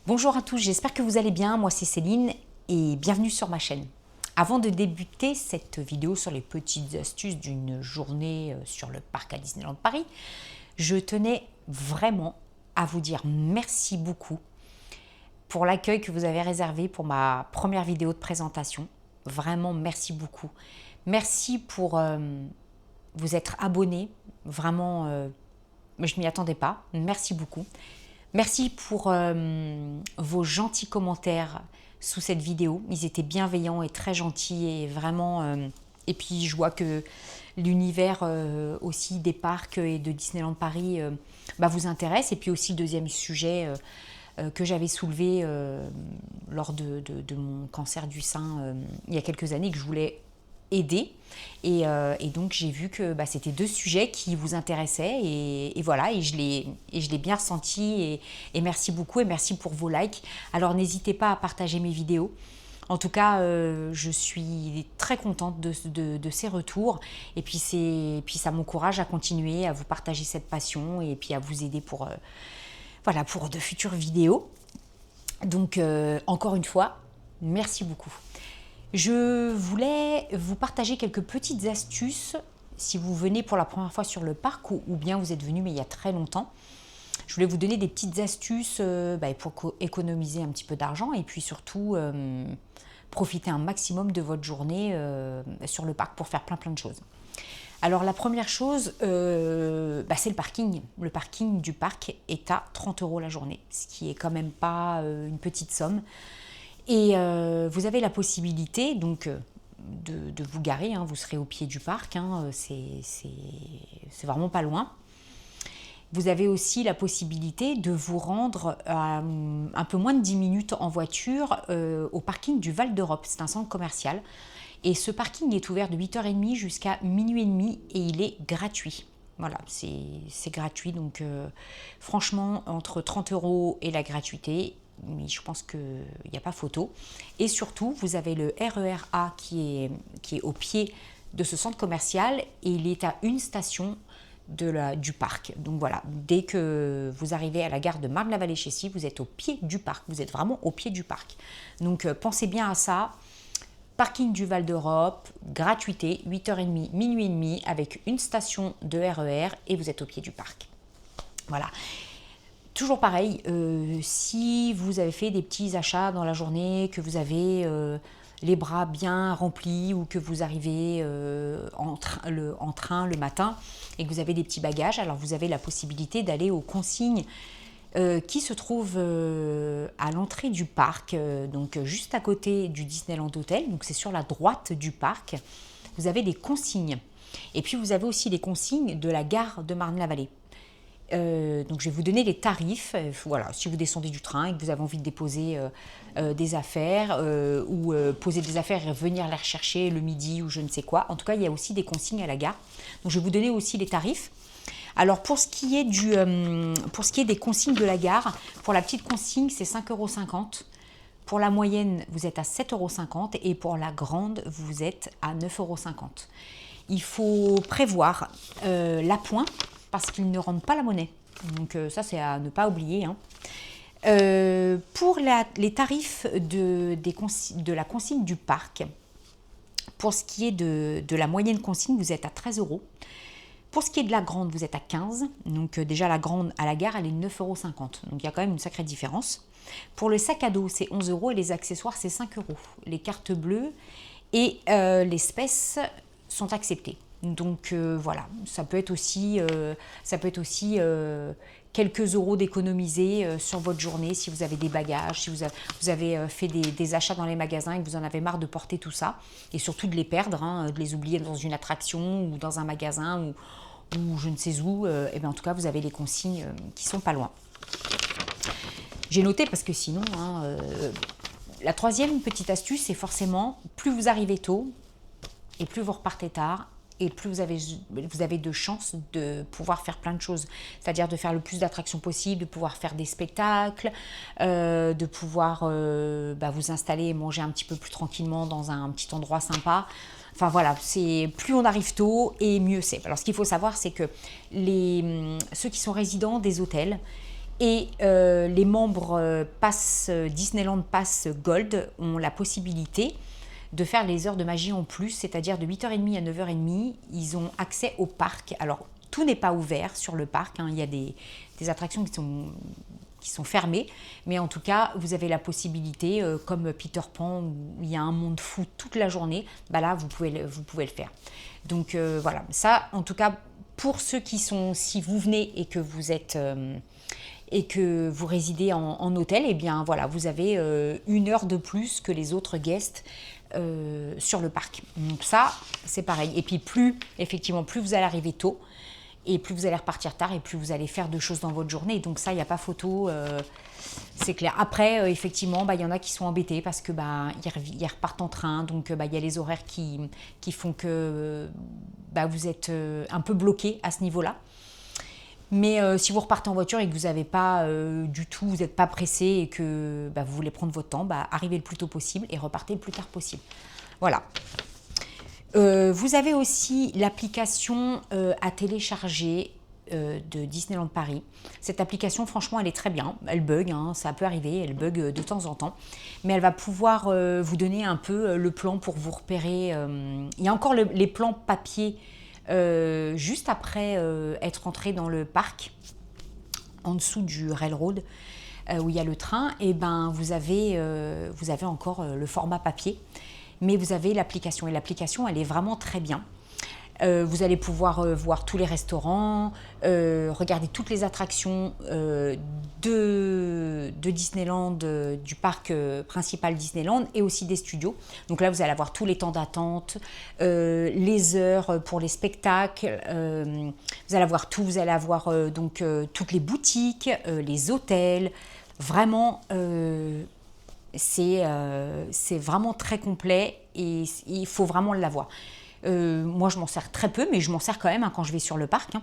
Bonjour à tous, j'espère que vous allez bien. Moi c'est Céline et bienvenue sur ma chaîne. Avant de débuter cette vidéo sur les petites astuces d'une journée sur le parc à Disneyland Paris, je tenais vraiment à vous dire merci beaucoup pour l'accueil que vous avez réservé pour ma première vidéo de présentation. Vraiment merci beaucoup. Merci pour vous être abonné. Vraiment, je ne m'y attendais pas. Merci beaucoup. Merci pour vos gentils commentaires sous cette vidéo. Ils étaient bienveillants et très gentils et vraiment... et puis je vois que l'univers aussi des parcs et de Disneyland Paris vous intéresse. Et puis aussi le deuxième sujet que j'avais soulevé lors de mon cancer du sein il y a quelques années, que je voulais aider. Et donc j'ai vu que c'était deux sujets qui vous intéressaient et voilà, et je l'ai bien ressenti et merci beaucoup et merci pour vos likes. Alors n'hésitez pas à partager mes vidéos. En tout cas, je suis très contente de ces retours et puis ça m'encourage à continuer à vous partager cette passion et puis à vous aider pour de futures vidéos. Donc encore une fois, merci beaucoup. Je voulais vous partager quelques petites astuces si vous venez pour la première fois sur le parc ou bien vous êtes venu mais il y a très longtemps. Je voulais vous donner des petites astuces pour économiser un petit peu d'argent et puis surtout profiter un maximum de votre journée sur le parc pour faire plein de choses. Alors la première chose, c'est le parking. Le parking du parc est à 30 € la journée, ce qui est quand même pas une petite somme. Et vous avez la possibilité donc de vous garer, vous serez au pied du parc, c'est vraiment pas loin. Vous avez aussi la possibilité de vous rendre à un peu moins de 10 minutes en voiture au parking du Val d'Europe, c'est un centre commercial. Et ce parking est ouvert de 8h30 jusqu'à minuit et demi et il est gratuit. Voilà, c'est gratuit, donc franchement, entre 30 € et la gratuité, mais je pense qu'il n'y a pas photo. Et surtout, vous avez le RER A qui est au pied de ce centre commercial et il est à une station du parc. Donc voilà, dès que vous arrivez à la gare de Marne-la-Vallée-Chessy, vous êtes au pied du parc. Vous êtes vraiment au pied du parc. Donc pensez bien à ça. Parking du Val d'Europe, gratuité, 8h30, minuit et demi, avec une station de RER et vous êtes au pied du parc. Voilà. Toujours pareil, si vous avez fait des petits achats dans la journée, que vous avez les bras bien remplis ou que vous arrivez en train le matin et que vous avez des petits bagages, alors vous avez la possibilité d'aller aux consignes qui se trouvent à l'entrée du parc, donc juste à côté du Disneyland Hotel, donc c'est sur la droite du parc. Vous avez des consignes. Et puis vous avez aussi les consignes de la gare de Marne-la-Vallée. Donc je vais vous donner les tarifs. Voilà, si vous descendez du train et que vous avez envie de déposer des affaires ou poser des affaires et venir les rechercher le midi ou je ne sais quoi. En tout cas, il y a aussi des consignes à la gare. Donc je vais vous donner aussi les tarifs. Alors pour ce qui est des consignes de la gare, pour la petite consigne, c'est 5,50 €. Pour la moyenne, vous êtes à 7,50 € et pour la grande, vous êtes à 9,50 €. Il faut prévoir l'appoint parce qu'ils ne rendent pas la monnaie. Donc ça, c'est à ne pas oublier. Pour les tarifs de la consigne du parc, pour ce qui est de la moyenne consigne, vous êtes à 13 €. Pour ce qui est de la grande, vous êtes à 15 €. Donc déjà, la grande à la gare, elle est 9,50 €. Donc il y a quand même une sacrée différence. Pour le sac à dos, c'est 11 € et les accessoires, c'est 5 €. Les cartes bleues et l'espèce sont acceptées. Donc voilà, ça peut être aussi quelques euros d'économiser sur votre journée si vous avez des bagages, si vous avez fait des achats dans les magasins et que vous en avez marre de porter tout ça et surtout de les perdre, de les oublier dans une attraction ou dans un magasin ou je ne sais où. Et bien en tout cas, vous avez les consignes qui sont pas loin. J'ai noté parce que sinon, la troisième petite astuce, c'est forcément plus vous arrivez tôt et plus vous repartez tard. Et plus vous avez de chances de pouvoir faire plein de choses. C'est-à-dire de faire le plus d'attractions possible, de pouvoir faire des spectacles, de pouvoir vous installer et manger un petit peu plus tranquillement dans un petit endroit sympa. Enfin voilà, plus on arrive tôt et mieux c'est. Alors ce qu'il faut savoir, c'est que ceux qui sont résidents des hôtels, Et les membres Disneyland Pass Gold ont la possibilité de faire les heures de magie en plus, c'est-à-dire de 8h30 à 9h30, ils ont accès au parc. Alors, tout n'est pas ouvert sur le parc, hein. Il y a des attractions qui sont fermées, mais en tout cas, vous avez la possibilité, comme Peter Pan, où il y a un monde fou toute la journée, bah là, vous pouvez le faire. Donc voilà, ça, en tout cas, pour ceux qui sont, si vous venez et que vous êtes... et que vous résidez en hôtel, eh bien voilà, vous avez 1 heure de plus que les autres guests sur le parc. Donc ça, c'est pareil. Et puis effectivement, plus vous allez arriver tôt, et plus vous allez repartir tard, et plus vous allez faire de choses dans votre journée. Donc ça, il n'y a pas photo, c'est clair. Après, effectivement, il y en a qui sont embêtés parce que ils repartent en train. Donc il y a les horaires qui font que vous êtes un peu bloqué à ce niveau-là. Mais si vous repartez en voiture et que vous n'avez pas du tout, vous n'êtes pas pressé et que vous voulez prendre votre temps, arrivez le plus tôt possible et repartez le plus tard possible. Voilà. Vous avez aussi l'application à télécharger de Disneyland Paris. Cette application, franchement, elle est très bien. Elle bug, hein, ça peut arriver, elle bug de temps en temps. Mais elle va pouvoir vous donner un peu le plan pour vous repérer. Il y a encore les plans papier juste après être entré dans le parc, en dessous du railroad, où il y a le train, et vous avez encore le format papier, mais vous avez l'application, et l'application, elle est vraiment très bien. Vous allez pouvoir voir tous les restaurants, regarder toutes les attractions de Disneyland, du parc principal Disneyland, et aussi des studios. Donc là, vous allez avoir tous les temps d'attente, les heures pour les spectacles, vous allez avoir tout, vous allez avoir toutes les boutiques, les hôtels. Vraiment, c'est vraiment très complet et il faut vraiment l'avoir. Moi, je m'en sers très peu, mais je m'en sers quand même quand je vais sur le parc,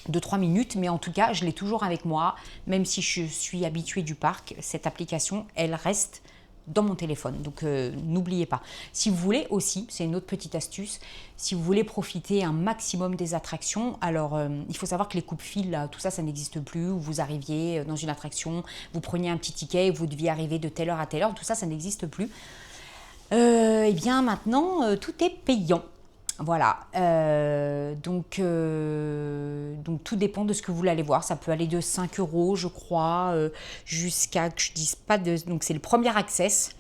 2-3 minutes, mais en tout cas, je l'ai toujours avec moi, même si je suis habituée du parc. Cette application, elle reste dans mon téléphone, donc n'oubliez pas. Si vous voulez aussi, c'est une autre petite astuce, si vous voulez profiter un maximum des attractions, alors il faut savoir que les coupes-fils, tout ça, ça n'existe plus, où vous arriviez dans une attraction, vous preniez un petit ticket et vous deviez arriver de telle heure à telle heure, tout ça, ça n'existe plus. Eh bien maintenant, tout est payant. Voilà, donc tout dépend de ce que vous voulez aller voir. Ça peut aller de 5 €, je crois, jusqu'à, que je dise pas de... Donc c'est le premier access.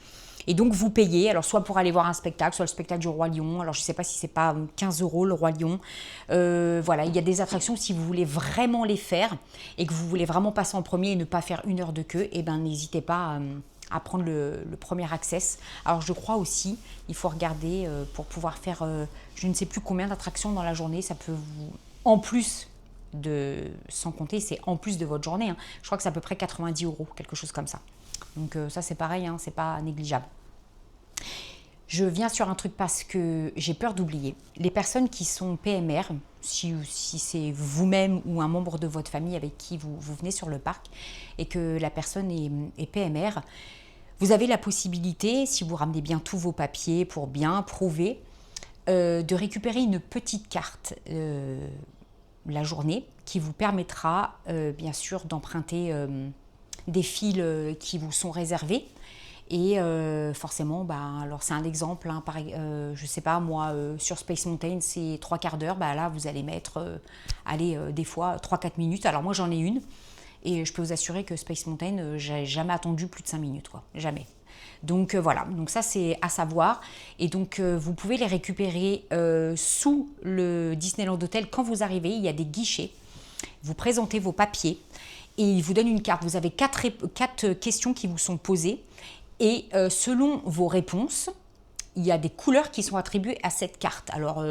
Et donc vous payez, alors soit pour aller voir un spectacle, soit le spectacle du Roi Lion. Alors je ne sais pas si c'est pas 15 € le Roi Lion. Voilà, il y a des attractions, si vous voulez vraiment les faire et que vous voulez vraiment passer en premier et ne pas faire 1 heure de queue, eh ben n'hésitez pas à prendre le premier access. Alors je crois aussi, il faut regarder pour pouvoir faire je ne sais plus combien d'attractions dans la journée, ça peut vous, en plus de, sans compter, c'est en plus de votre journée, je crois que c'est à peu près 90 €, quelque chose comme ça. Donc ça c'est pareil, c'est pas négligeable. Je viens sur un truc parce que j'ai peur d'oublier. Les personnes qui sont PMR, si c'est vous-même ou un membre de votre famille avec qui vous venez sur le parc et que la personne est PMR, vous avez la possibilité, si vous ramenez bien tous vos papiers pour bien prouver, de récupérer une petite carte la journée qui vous permettra bien sûr d'emprunter des fils qui vous sont réservés. Et forcément, alors c'est un exemple, je sais pas, moi, sur Space Mountain, c'est 3/4 d'heure, là, vous allez mettre, des fois, 3-4 minutes. Alors moi, j'en ai une, et je peux vous assurer que Space Mountain, j'ai jamais attendu plus de 5 minutes, quoi, jamais. Donc voilà, donc ça, c'est à savoir. Et donc, vous pouvez les récupérer sous le Disneyland Hotel. Quand vous arrivez, il y a des guichets, vous présentez vos papiers, et ils vous donnent une carte. Vous avez 4 questions qui vous sont posées. Et selon vos réponses, il y a des couleurs qui sont attribuées à cette carte. Alors,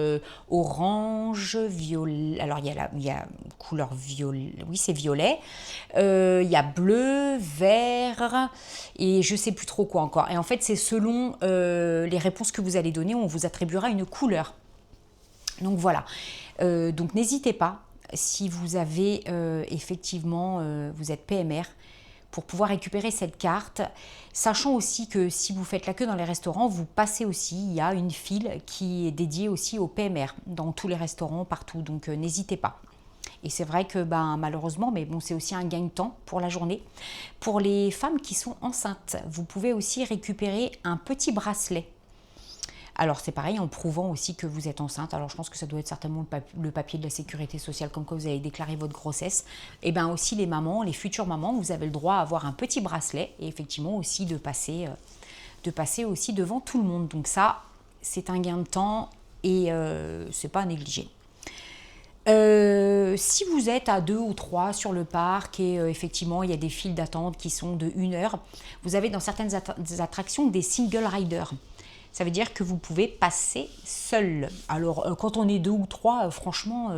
orange, violet. Alors, il y a couleur violet. Oui, c'est violet. Il y a bleu, vert et je ne sais plus trop quoi encore. Et en fait, c'est selon les réponses que vous allez donner, on vous attribuera une couleur. Donc, voilà. Donc, n'hésitez pas, si vous avez effectivement, vous êtes PMR, pour pouvoir récupérer cette carte, sachant aussi que si vous faites la queue dans les restaurants, vous passez aussi, il y a une file qui est dédiée aussi au PMR, dans tous les restaurants, partout, donc n'hésitez pas. Et c'est vrai que malheureusement, mais bon, c'est aussi un gain de temps pour la journée. Pour les femmes qui sont enceintes, vous pouvez aussi récupérer un petit bracelet. Alors c'est pareil, en prouvant aussi que vous êtes enceinte. Alors je pense que ça doit être certainement le papier de la sécurité sociale, comme quoi vous avez déclaré votre grossesse. Et bien aussi les mamans, les futures mamans, vous avez le droit à avoir un petit bracelet et effectivement aussi de passer aussi devant tout le monde. Donc ça, c'est un gain de temps et c'est pas à négliger. Si vous êtes à 2 ou 3 sur le parc et effectivement il y a des files d'attente qui sont de 1 heure, vous avez dans certaines attractions des single riders. Ça veut dire que vous pouvez passer seul. Alors, quand on est 2 ou 3, franchement,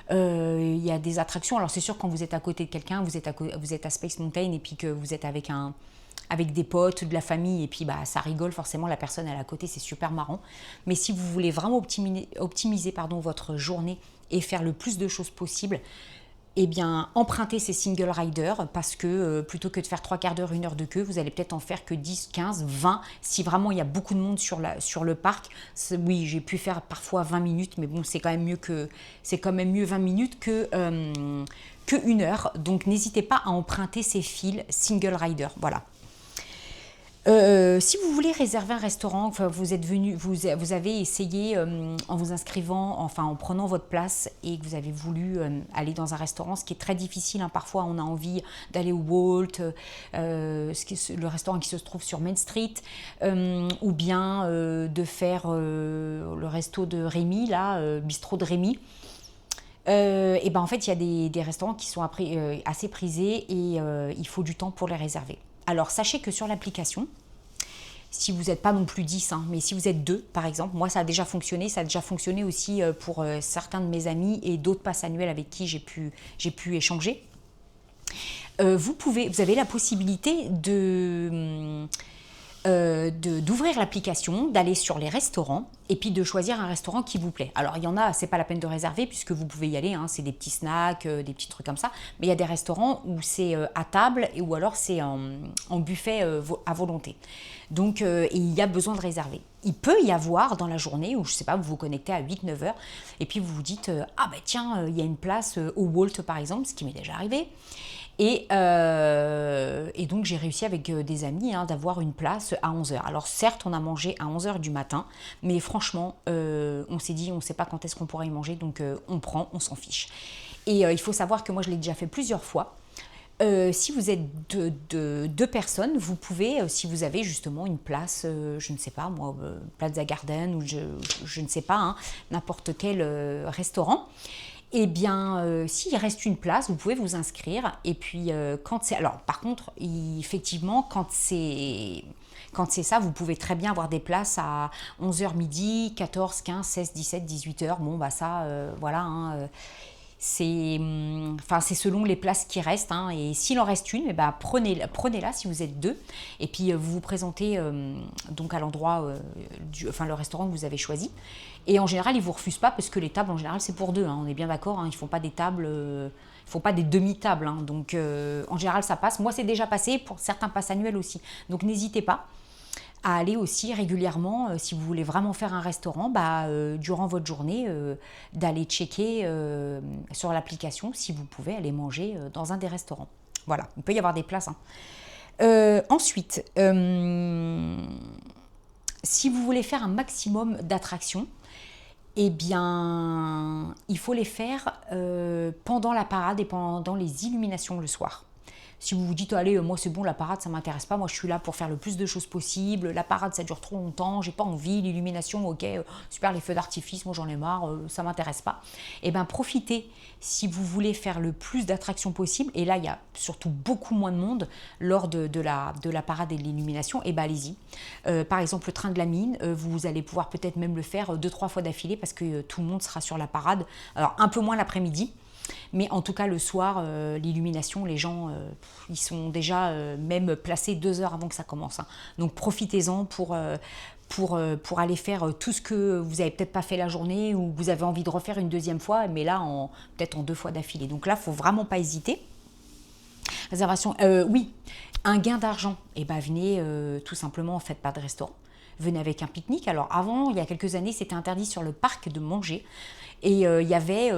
il y a des attractions. Alors, c'est sûr, quand vous êtes à côté de quelqu'un, vous êtes à Space Mountain et puis que vous êtes avec des potes, de la famille, et puis ça rigole forcément, la personne elle est à côté, c'est super marrant. Mais si vous voulez vraiment optimiser votre journée et faire le plus de choses possible, eh bien, empruntez ces single riders parce que plutôt que de faire 3 quarts d'heure, 1 heure de queue, vous allez peut-être en faire que 10, 15, 20. Si vraiment il y a beaucoup de monde sur le parc, oui, j'ai pu faire parfois 20 minutes, mais bon, c'est quand même mieux 20 minutes que 1 heure. Donc, n'hésitez pas à emprunter ces fils single rider. Voilà. Si vous voulez réserver un restaurant, vous avez essayé en vous inscrivant, enfin en prenant votre place et que vous avez voulu aller dans un restaurant, ce qui est très difficile, hein. Parfois on a envie d'aller au Walt, le restaurant qui se trouve sur Main Street, ou bien de faire le resto de Rémi, là, bistrot de Rémi. Et en fait, il y a des restaurants qui sont assez prisés et il faut du temps pour les réserver. Alors, sachez que sur l'application, si vous n'êtes pas non plus 10, hein, mais si vous êtes 2, par exemple, moi ça a déjà fonctionné aussi pour certains de mes amis et d'autres passes annuelles avec qui j'ai pu échanger. Vous avez la possibilité d'ouvrir l'application, d'aller sur les restaurants et puis de choisir un restaurant qui vous plaît. Alors il y en a, c'est pas la peine de réserver puisque vous pouvez y aller, hein, c'est des petits snacks, des petits trucs comme ça, mais il y a des restaurants où c'est à table ou alors c'est en buffet à volonté. Donc il y a besoin de réserver. Il peut y avoir dans la journée où je sais pas, vous vous connectez à 8-9 heures et puis vous vous dites tiens, il y a une place au Walt par exemple, ce qui m'est déjà arrivé. Et donc, j'ai réussi avec des amis d'avoir une place à 11h. Alors, certes, on a mangé à 11h du matin, mais franchement, on s'est dit, on ne sait pas quand est-ce qu'on pourra y manger, donc on prend, on s'en fiche. Et il faut savoir que moi, je l'ai déjà fait plusieurs fois. Si vous êtes deux personnes, vous pouvez, si vous avez justement une place, je ne sais pas moi, Plaza Garden ou je ne sais pas, n'importe quel restaurant, eh bien, s'il reste une place, vous pouvez vous inscrire. Et puis, quand c'est... Alors, par contre, effectivement, quand c'est ça, vous pouvez très bien avoir des places à 11h midi, 14, 15, 16, 17, 18h. Bon, ça, voilà, c'est selon les places qui restent, et s'il en reste une, prenez-la si vous êtes 2 et puis vous vous présentez donc à l'endroit le restaurant que vous avez choisi et en général ils vous refusent pas parce que les tables en général c'est pour 2, on est bien d'accord, ils font pas des tables ils font pas des demi-tables, donc en général ça passe. Moi c'est déjà passé, pour certains passes annuels aussi, donc n'hésitez pas à aller aussi régulièrement, si vous voulez vraiment faire un restaurant, durant votre journée, d'aller checker sur l'application si vous pouvez aller manger dans un des restaurants. Voilà, il peut y avoir des places. Ensuite, si vous voulez faire un maximum d'attractions, eh bien, il faut les faire pendant la parade et pendant les illuminations le soir. Si vous vous dites, allez, moi c'est bon, la parade ça m'intéresse pas, moi je suis là pour faire le plus de choses possible, la parade ça dure trop longtemps, j'ai pas envie, l'illumination, ok, super, les feux d'artifice, moi j'en ai marre, ça m'intéresse pas. Eh bien profitez, si vous voulez faire le plus d'attractions possible, et là il y a surtout beaucoup moins de monde lors de la parade et de l'illumination, allez-y. Par exemple le train de la mine, vous allez pouvoir peut-être même le faire 2-3 fois d'affilée parce que tout le monde sera sur la parade, alors un peu moins l'après-midi. Mais en tout cas, le soir, l'illumination, les gens, ils sont déjà même placés 2 heures avant que ça commence. Donc profitez-en pour aller faire tout ce que vous n'avez peut-être pas fait la journée ou vous avez envie de refaire une deuxième fois, mais là, peut-être en 2 fois d'affilée. Donc là, il ne faut vraiment pas hésiter. Réservation, oui, un gain d'argent. Venez tout simplement, faites pas de restaurant. venez avec un pique-nique. Alors avant, il y a quelques années, c'était interdit sur le parc de manger. Et il y avait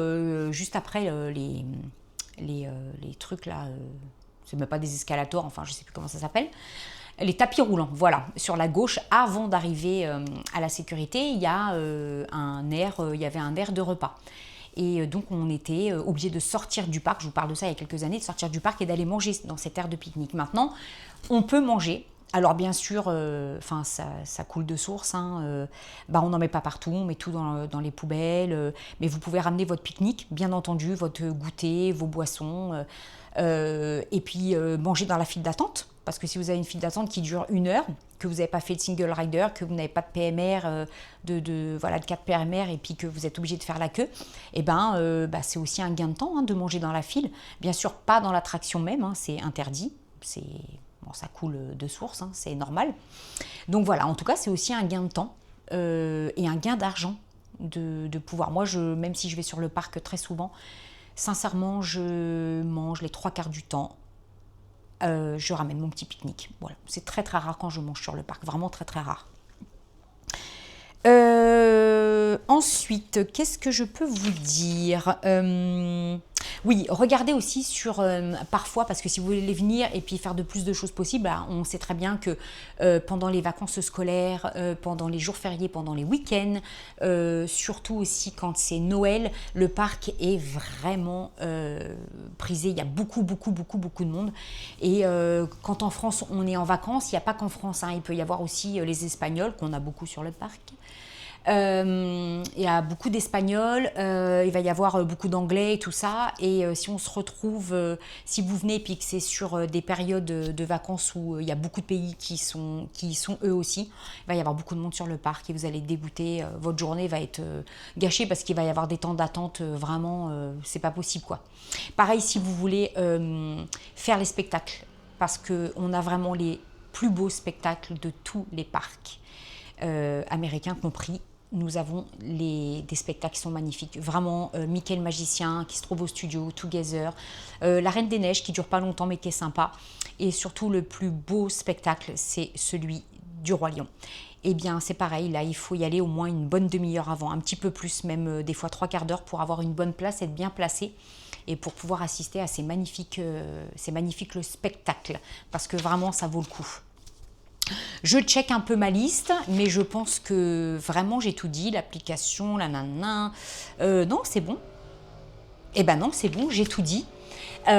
juste après les trucs là, c'est même pas des escalators, enfin je sais plus comment ça s'appelle, les tapis roulants, voilà, sur la gauche, avant d'arriver à la sécurité, il y a il y avait un air de repas. Et donc on était obligé de sortir du parc, je vous parle de ça il y a quelques années, de sortir du parc et d'aller manger dans cette aire de pique-nique. Maintenant, on peut manger. Alors bien sûr, ça coule de source, hein, on n'en met pas partout, on met tout dans les poubelles, mais vous pouvez ramener votre pique-nique, bien entendu, votre goûter, vos boissons, et puis manger dans la file d'attente, parce que si vous avez une file d'attente qui dure 1 heure, que vous n'avez pas fait de single rider, que vous n'avez pas de PMR, de 4 PMR, et puis que vous êtes obligé de faire la queue, et c'est aussi un gain de temps, hein, de manger dans la file. Bien sûr, pas dans l'attraction même, hein, c'est interdit, bon, ça coule de source, hein, c'est normal. Donc voilà, en tout cas, c'est aussi un gain de temps et un gain d'argent de pouvoir. Moi, même si je vais sur le parc très souvent, sincèrement, je mange les 3/4 du temps. Je ramène mon petit pique-nique. Voilà. C'est très très rare quand je mange sur le parc, vraiment très très rare. Ensuite, qu'est-ce que je peux vous dire? Oui, regardez aussi sur parfois, parce que si vous voulez venir et puis faire de plus de choses possibles, on sait très bien que pendant les vacances scolaires, pendant les jours fériés, pendant les week-ends, surtout aussi quand c'est Noël, le parc est vraiment prisé. Il y a beaucoup de monde. Et quand en France on est en vacances, il n'y a pas qu'en France, hein, il peut y avoir aussi les Espagnols qu'on a beaucoup sur le parc. Il y a beaucoup d'Espagnols, il va y avoir beaucoup d'Anglais et tout ça. Et si on se retrouve, si vous venez et puis que c'est sur des périodes de vacances où il y a beaucoup de pays qui sont eux aussi, il va y avoir beaucoup de monde sur le parc et vous allez dégoûter. Votre journée va être gâchée parce qu'il va y avoir des temps d'attente vraiment, c'est pas possible quoi. Pareil si vous voulez faire les spectacles, parce qu'on a vraiment les plus beaux spectacles de tous les parcs. Américains compris, nous avons des spectacles qui sont magnifiques. Vraiment, Mickey le magicien qui se trouve au studio, Together, La Reine des Neiges qui dure pas longtemps mais qui est sympa. Et surtout, le plus beau spectacle, c'est celui du Roi Lion. Eh bien, c'est pareil, là, il faut y aller au moins une bonne demi-heure avant, un petit peu plus, même des fois 3/4 d'heure pour avoir une bonne place, être bien placé et pour pouvoir assister à ces magnifiques spectacles. Parce que vraiment, ça vaut le coup. Je check un peu ma liste, mais je pense que vraiment j'ai tout dit, l'application, la nanana. Non, c'est bon. Eh ben non, c'est bon, j'ai tout dit. Si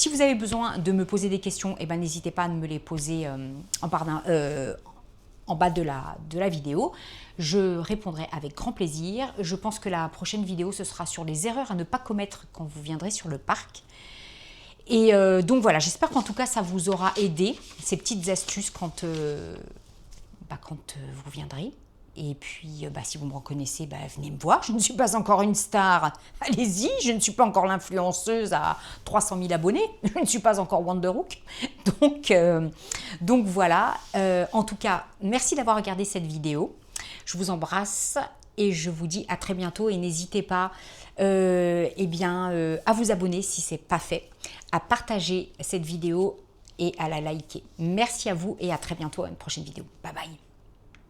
vous avez besoin de me poser des questions, eh ben n'hésitez pas à me les poser en bas de la vidéo. Je répondrai avec grand plaisir. Je pense que la prochaine vidéo, ce sera sur les erreurs à ne pas commettre quand vous viendrez sur le parc. Et donc voilà, j'espère qu'en tout cas ça vous aura aidé, ces petites astuces quand vous viendrez. Et puis si vous me reconnaissez, venez me voir. Je ne suis pas encore une star, allez-y. Je ne suis pas encore l'influenceuse à 300 000 abonnés. Je ne suis pas encore Wonderhook. Donc voilà, en tout cas, merci d'avoir regardé cette vidéo. Je vous embrasse et je vous dis à très bientôt. Et n'hésitez pas à vous abonner si ce n'est pas fait, à partager cette vidéo et à la liker. Merci à vous et à très bientôt à une prochaine vidéo. Bye bye.